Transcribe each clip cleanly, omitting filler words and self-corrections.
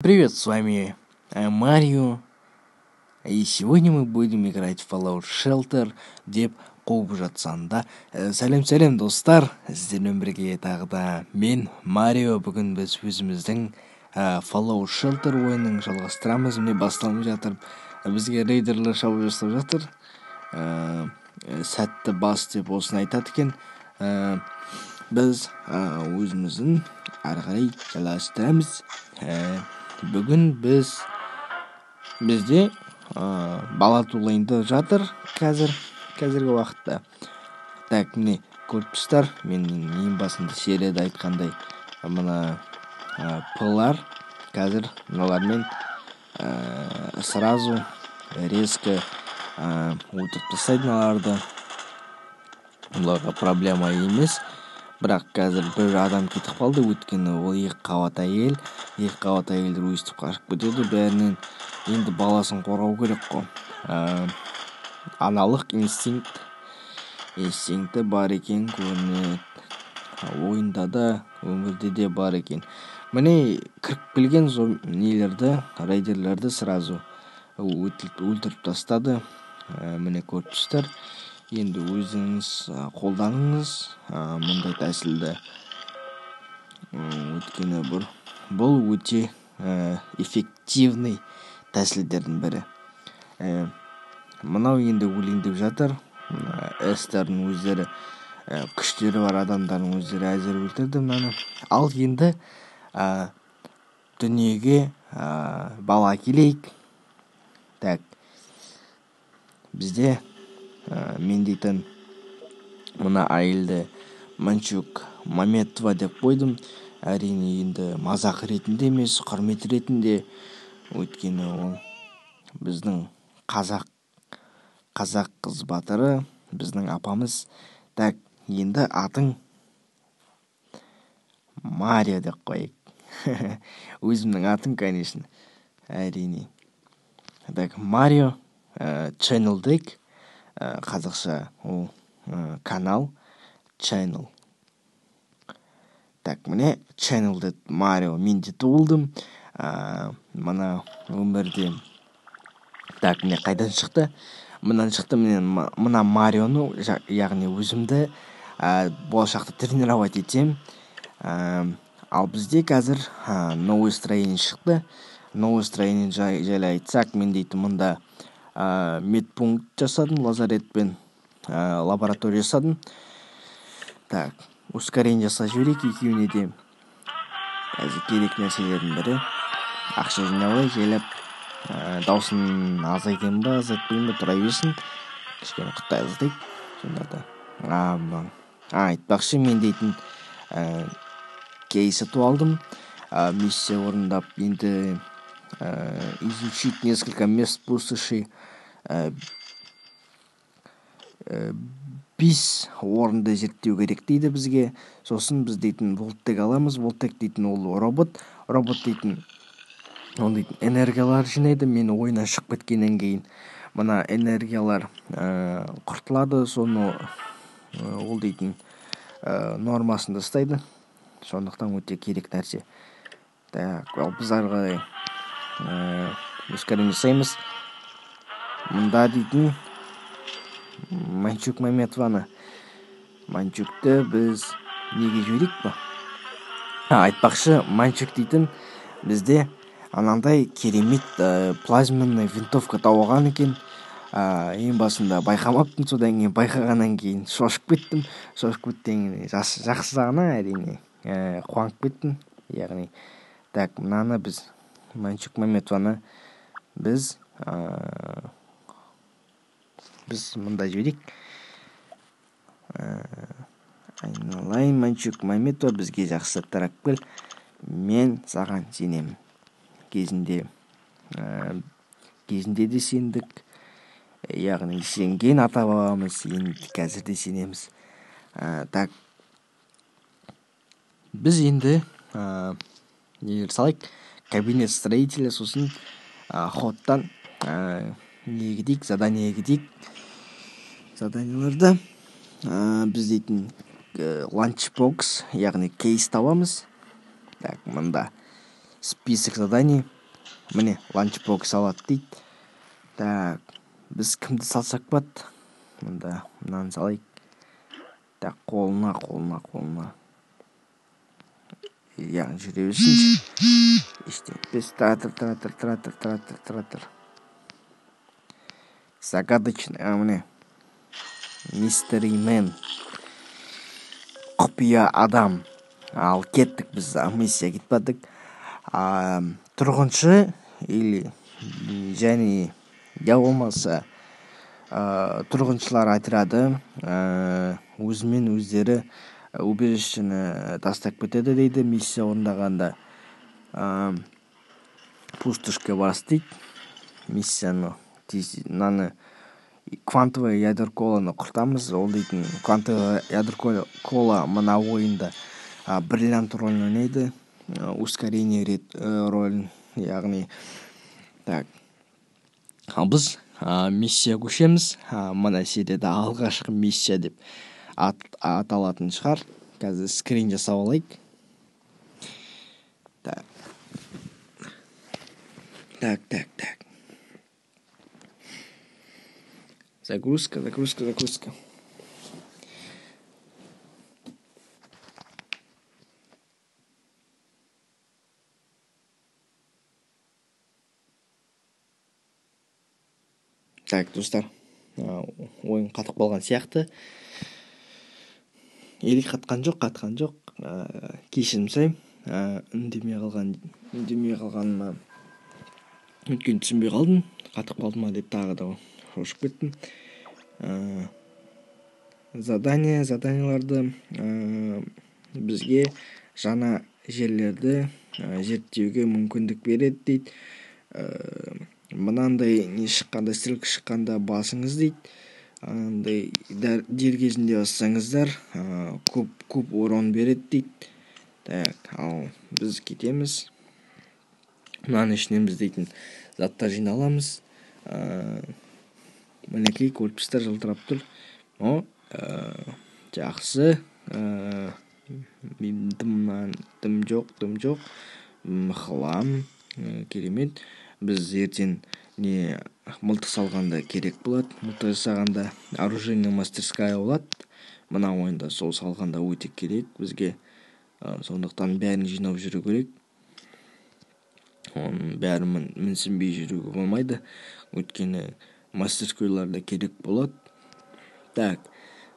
Привет, с вами Марио, и сегодня мы будем играть в Fallout Shelter деп қуып жатсам да. Сәлем достар, сіздермен бірге тағы да мен Марио. Бүгін біз өзіміздің Fallout Shelter ойынын жалғастырамыз. Міне басталып жатыр, бізге рейдерлер шабуыл жасап жатыр. Сәтті бас деп осыны айтады екен. Біз өзіміздің ары қарай жалғастырамыз. Бүгін бізде бала тулайында жатыр қазіргі уақытта. Так, міне көріп тұрсыздар, мен ең басында серияда айтқандай, мына пылар қазір мыналармен сразу резко өлтіріп тастайды мыналарды. Бұларға проблема емес. Бірақ қазір бір адам кетіп қалды, өйткені ол екі қабат әйелдер өстіп қашып кетеді бәрінен. Енді баласын қорғау керек қой. Аналық инстинкті бар екен көрінеді. Ойында да, өмірде де бар екен. Міне кіріп келген рейдерлерді сразу өлтіріп тастады. Міне көріп тұрсыздар. Енді өзіңіз қолданыңыз мұндай тәсілді. Өйткені бұл өте эффективный тәсілдердің бірі. Мынау енді өлеңдеп жатыр. Эстердің өздері күштері бар адамдардың өздері әзір өлтірді мынаны. Ал енді дүниеге бала келейік. Так, бізде мен дейтін мына әйелді Манчук Маметова деп қойдым. Әрине енді мазақ ретінде емес, құрмет ретінде. Өйткені ол біздің қазақ қыз батыры, біздің апамыз. Так, енді атың Марио деп қойайық. Өзімнің атым, конечно, әрине. Так, Марио Channel дейік. Қазақша ол канал, channel. Так, міне channel Марио мен де туылдым. Мына өмірде. Так, міне қайдан шықты? Мынан шықты. Мына Марионы, яғни өзімді болашақта тренировать етем. Ал бізде қазір новый строение шықты. Новый строение жайлы айтсақ, мен дейтін мұнда медпункт жасадым, лазаретпен лаборатория жасадым. Так, ускорение жасап жіберейік екеуіне де. Қазір керек нәрселердің бірі. Ақша жинауы желіп, даусын азайтайын ба, азайтпайын ба, тұра берсін. Кішкене құттай азайтайық. Сонда да. Айтпақшы, мен дейтін кейс ұтып алдым. Миссия орындап, енді изучить несколько мест пустоши. 5 орынды зерттеу керек дейді бізге. Сосын біз дейтін Волттек аламыз. Волттек дейтін ол робот дейтін ол дейтін энергиялар жинайды. Мен ойынан шығып кеткеннен кейін мына энергиялар құртылады. Соны ол дейтін нормасында ұстайды. Сондықтан өте керек нәрсе. Так, ал біз арғы ускорение жасаймыз. Мұнда дейтін Манчук Маметованы. Манчукты біз неге жіберейік па? Айтпақшы, Манчук дейтін бізде анандай керемет плазменный винтовка тауған екен. Ең басында байқамаппын, содан кейін байқағаннан кейін шошып кеттім. Жақсы жағына әрине қуанып кеттім. Яғни, так, мынаны біз Манчук Маметованы біз мұнда жіберейік. Айналайын Манчук Маметова, бізге жақсы тарап кел. Мен саған сенемін. Кезінде де сендік. Яғни сенген ата бабамыз, енді қазір де сенеміз. Так, біз енді егер салайық, кабинет строителя, сосын ходтан задание кетейік. Заданияларда біз дейтін ланчбокс, яғни кейс табамыз. Так, мында список заданий. Міне ланчбокс алады дейді. Так, біз кімді салсақ болады? Мында мынаны салайық. Так, қолына. Яғни жүре берсінші. Ештеңетпес. Тұра. Загадочный, міне. Мистери мен. Құпия адам. Ал кеттік біз, миссия кетпадік. Тұрғыншы или және я болмаса тұрғыншылар отряды өзімен өздері убежищені тастап кетеді дейді. Миссия орындағанда пустошке барасыз дейді. Миссияны мынаны квантовый ядер коланы құртамыз. Ол дейтін квантовый ядер кола мына ойында бриллиант рөлін ойнайды. Ускорение рөлін, яғни так. Ал біз миссия көшеміз. Мына серияда алғашқы миссия деп аталатын шығар. Қазір скрин жасап алайық. Так. Загрузка. Так, достар, ойын қатып қалған сияқты. Или қатқан жоқ. Кешірім сұраймын. Үндемей қалғаныма өйткені түсінбей қалдым. Қатып қалды ма деп тағы да шошып кеттім. Заданияларды бізге жаңа жерлерді зерттеуге мүмкіндік береді дейді. Мынандай стрелка шыққанда басыңыз дейді. Андай дер кезінде бассаңыздар көп урон береді дейді. Так, ал біз кетеміз. Мынаның ішінен біз дейтін заттар жиналамыз. Мінекей корпустар жылтырап тұр. Жақсы. Дым жоқ. Хлам. Керемет. Біз ертең мылтық салғанда керек болады. Мылтық жасағанда оружейная мастерская болады. Мына ойында сол салғанда өте керек бізге. Сондықтан бәрін жинап жүру керек. Оның бәрі мінсінбей жүруге болмайды. Өйткені мастерскойларда керек болады. Так,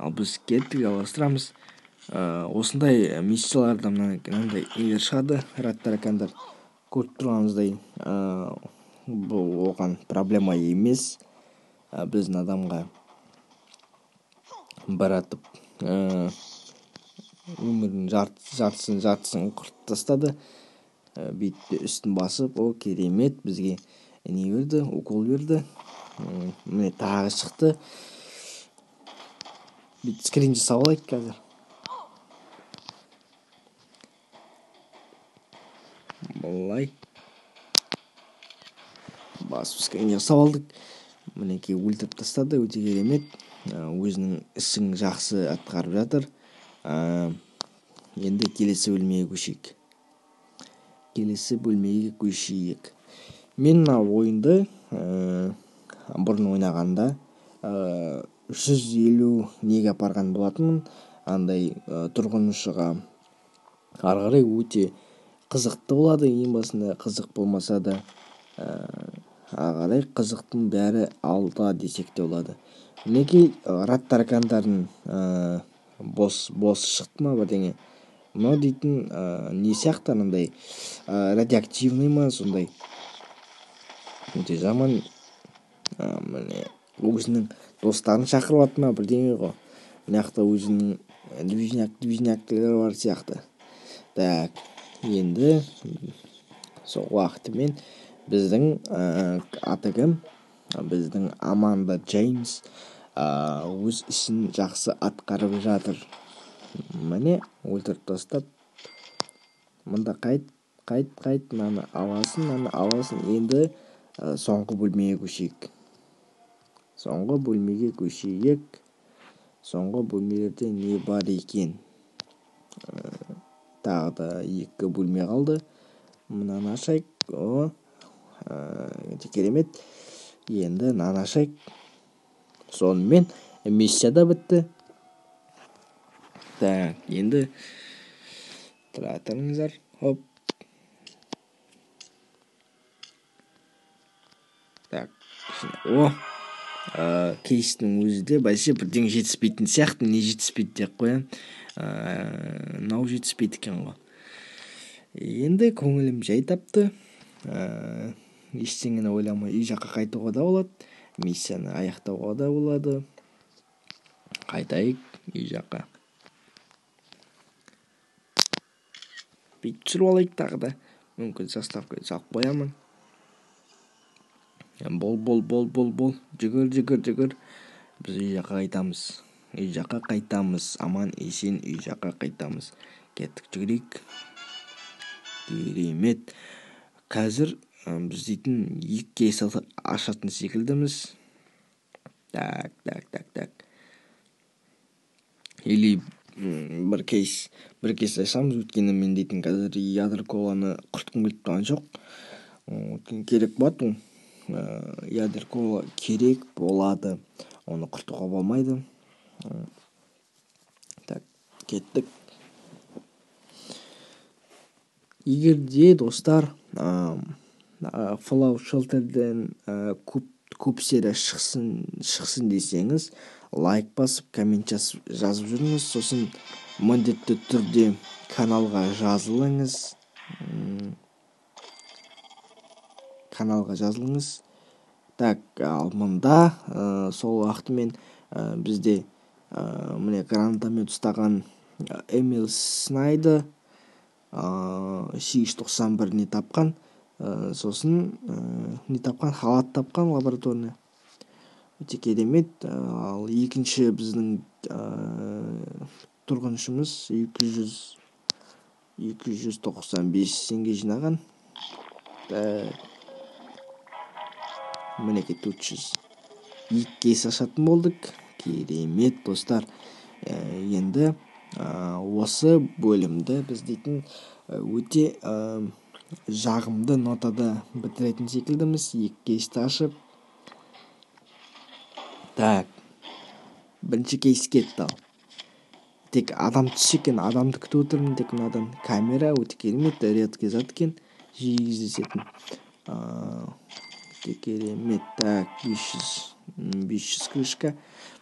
ал біз кеттік, жалғастырамыз. Осындай миссияларда мынандай егер шығады, таракандар көріп тұрғанымыздай, бұл оған проблема емес. Біздің адамға баратып өмірінің жартысын құртып тастады. Бүйтті үстін басып, керемет, бізге не берді, укол берді. Міне тағы шықты. Бүйтті скрин жасап алайық қазір. Бұлай басып скрин жасап алдық. Мінекей өлтіріп тастады, өте керемет. Өзінің ісін жақсы атқарып жатыр. Енді келесі бөлмеге көшейік. Мен мына ойынды бұрын ойнағанда 150 неге апарған болатынмын. Андай тұрғыншыға ары қарай өте қызықты болады. Ең басында қызық болмаса да ары қарай қызықтың бәрі алда десек те болады. Мінекей таракандардың босс шықты ма бірдеңе. Мынау дейтін не сияқты, андай радиоактивный ма, сондай өте жаман. Міне өзінің достарын шақырып алды ма бірдеңе ғой. Мына жақта өзінің движняктері бар сияқты. Так, енді сол уақытымен біздің аты кім? Біздің Аманда Джеймс өз ісін жақсы атқарып жатыр. Міне өлтіріп тастап. Мында қайт, мынаны аласын. Енді соңғы бөлмеге көшейік. Соңғы бөлмелерде не бар екен? Тағы да 2 бөлме қалды. мынаны ашайық. Өте керемет. Енді мынаны ашайық. Сонымен миссия да бітті. Так, енді тұра тұрыңыздар. Хоп. Так, кейстің өзі де бәлше бірдеңе жетіспейтін сияқты. Не жетіспейді деп қоямын. Мынау жетіспейді екен ғой. Енді көңілім жай тапты. Ештеңені ойламай үй жаққа қайтуға да болады. Миссияны аяқтауға да болады. Қайтайық үй жаққа. Бүйтіп түсіріп алайық тағы да. Мүмкін заставка салып қоямын. Бол. Жүгір. Біз үй жаққа қайтамыз. Аман есен үй жаққа қайтамыз. Кеттік, жүгірейік. Керемет. Қазір біз дейтін 2 кейс ашатын секілдіміз. Так. Или бір кейс ашамыз. Өткені мен дейтін қазір ядер коланы құртқым келіп тұрған жоқ. Керек болады. Ядер кола керек болады. Оны құртуға болмайды. Так, кеттік. Егер де достар Fallout Shelter'ден көп серия шықсын десеңіз, лайк басып, коммент жазып жүріңіз. Сосын міндетті түрде каналға жазылыңыз. Так, ал мұнда сол уақытымен бізде міне гранатомет ұстаған Эмил Снайдер 891 не тапқан. Сосын не тапқан, халат тапқан лаборатория. Өте керемет. Ал екінші біздің тұрғыншымыз 295 теңге жинаған. Мінеке 400. 2 кейс ашатын болдық. Керемет достар. Енді осы бөлімді біз дейтін өте жағымды нотада бітіретін секілдіміз. 2 кейсті ашып. Так, бірінші кейс кетті. Тек адам түссе екен, адамды күтіп отырмын. Тек мынадан камера өте керемет, редкий зат екен, жиі кездесетін. Өте керемет. Так, 500 крышка.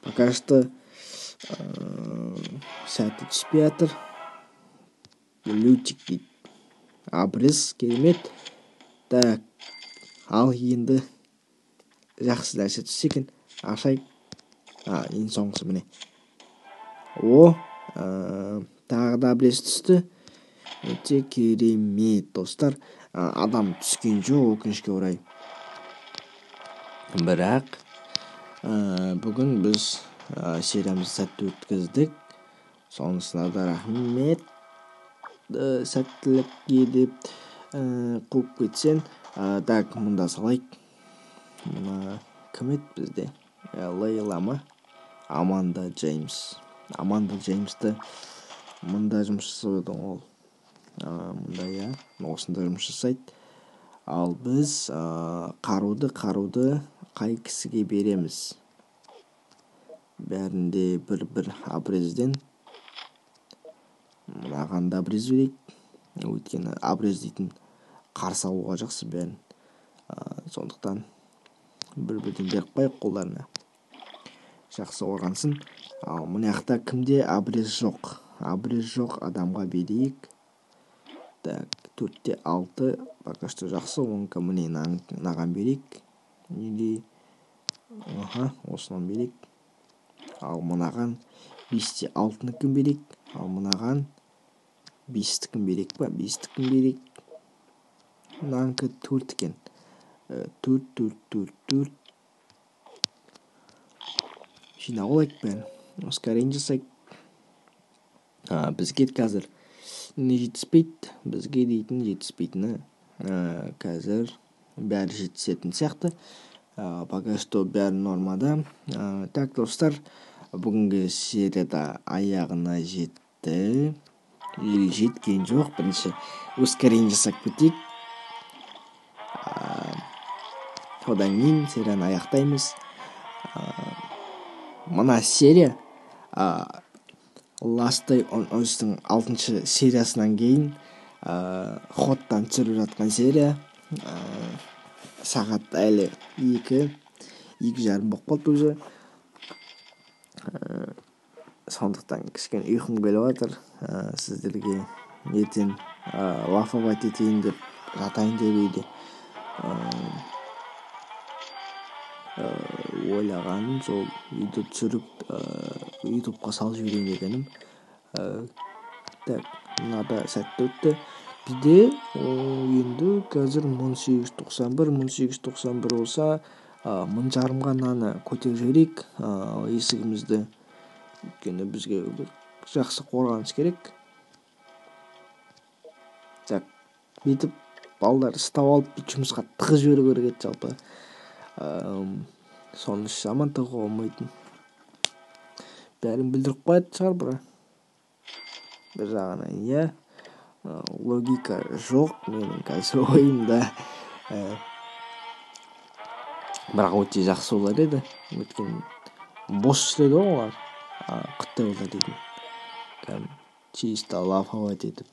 Пока что сәті түспей жатыр. Лютик дейді. Абрез керемет. Так, ал енді жақсы нәрсе түссе екен. Ашайық. Ең соңғысы міне. Тағы да абрез түсті. Өте керемет достар. Адам түскен жоқ, өкінішке орай. Бірақ бүгін біз сериямызды сәтті өткіздік. Сонысына да рахмет. Сәттілікке деп қуып кетсен. Так, мұнда салайық. Мұна кім еді бізде? Лейла ма? Аманда Джеймсті мұнда жұмыс жасайды ол. Мұнда осында жұмыс жасайды. Ал біз қаруды қай кісіге береміз? Бәрінде бір абрезден. Мынаған да абрез берейік. Өйткені абрез дейтін қарсы алуға жақсы бәрін. Сондықтан бір-бірден беріп қойып қолдарына. Жақсы қорғансын. Ал мұнаяқта кімде абрез жоқ? Абрез жоқ адамға берейік. Так, 4-те 6. Пока что жақсы. Онка міне наған берейік. Или осынан берейік. Ал мұнаған 5-те 6-ны кім берейік? Ал мұнаған 5-ті кім берейік па? 5-ті кім берейік? Мұнаңқы 4 екен. 4. Жинап алайық бәрін. Ускорение жасайық. Бізге қазір не жетіспейді? Бізге дейтін жетіспейтіні қазір бәрі жетісетін сияқты. Пока что бәрі нормада. Так, достар, бүгінгі серияда аяғына жетті. Жеткен жоқ. Бірінші ускорение жасап кетейік. одан кейін серияны аяқтаймыз. Мына серия Last Day on Earth'тың 6-шы сериясынан кейін ходтан түсіріп жатқан серия. Сағат әлі 2:30 болып қалды уже. Сондықтан кішкене ұйқым келіп жатыр. Сіздерге ертең лафовать етейін деп жатайын деп үйде. Ойлағаным сол видео түсіріп ютубқа салып жіберейін дегенім. Так, мынада сәтті өтті. Бізде енді қазір 1891 болса, 1000 наны көтеріп жіберейік есігімізді. Өйткені бізге жақсы қорғаныс керек. Так, бүйтіп балдар ұстап алып жұмысқа тығып жіберу керек еді жалпы. Соны жаман тығуға болмайтын. Бәрін білдіріп қояды шығар бір жағынан, иә. Логика жоқ менің қазір ойымда. Бірақ өте жақсы болар еді. Өйткені бос жүреді ғой олар. Құттай болар едім. Чисто лафовать етіп.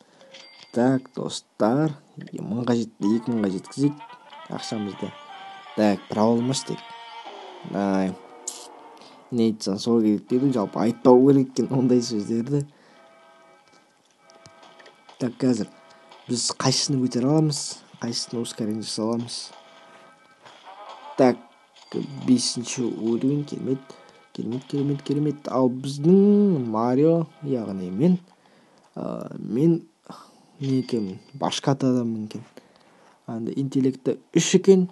Так, достар, 2000-ға жеткізейік ақшамызды. Так, праволыма істейік. Не айтсаң сол керек деді, жалпы айтпау керек екен ондай сөздерді. Так, қазір біз қайсысын көтере аламыз, қайсысын ускорение жасай аламыз. Так, 5-ші уровень керемет. Ал біздің Марио, яғни мен не екенмін, башқат адаммын екен. Интеллекті 3 екен.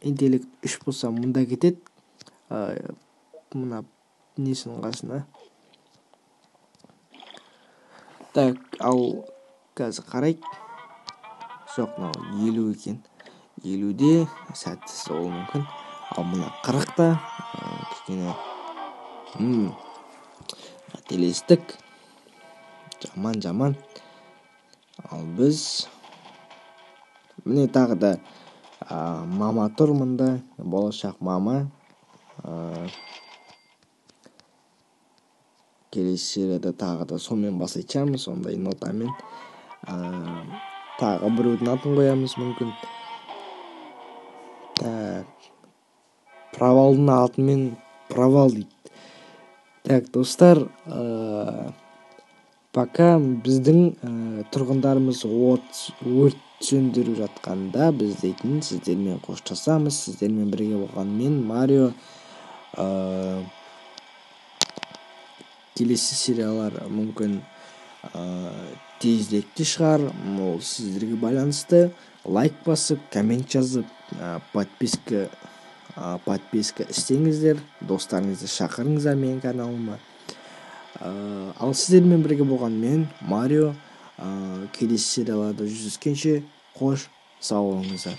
Интеллект 3 болса мұнда кетеді. Мына несінің қасына. Так, ал қазір қарайық. Жоқ, 50 екен. 50-де сәтсіз болуы мүмкін. Ал мына 40-та кішкене қателестік. Жаман. Ал біз міне тағы да мама тұр мұнда, болашақ мама. Келесі серияда тағы да сонымен басайтамыз, сондай нотамен. Тағы біреудің атын қоямыз мүмкін. Так, провалдың атымен провал дейді. Так, достар, пока біздің тұрғындарымыз өрт сөндіріп жатқанда біз дейтін сіздермен қоштасамыз. Сіздермен бірге болған мен Марио. Келесі сериялар мүмкін тезіректе шығар. Ол сіздерге байланысты. Лайк басып, коммент жазып, подписка істеңіздер. Достарыңызды шақырыңыздар менің каналыма. Ал сіздермен бірге болған мен Марио. Келесі серияларда жүздескенше қош, сау болыңыздар.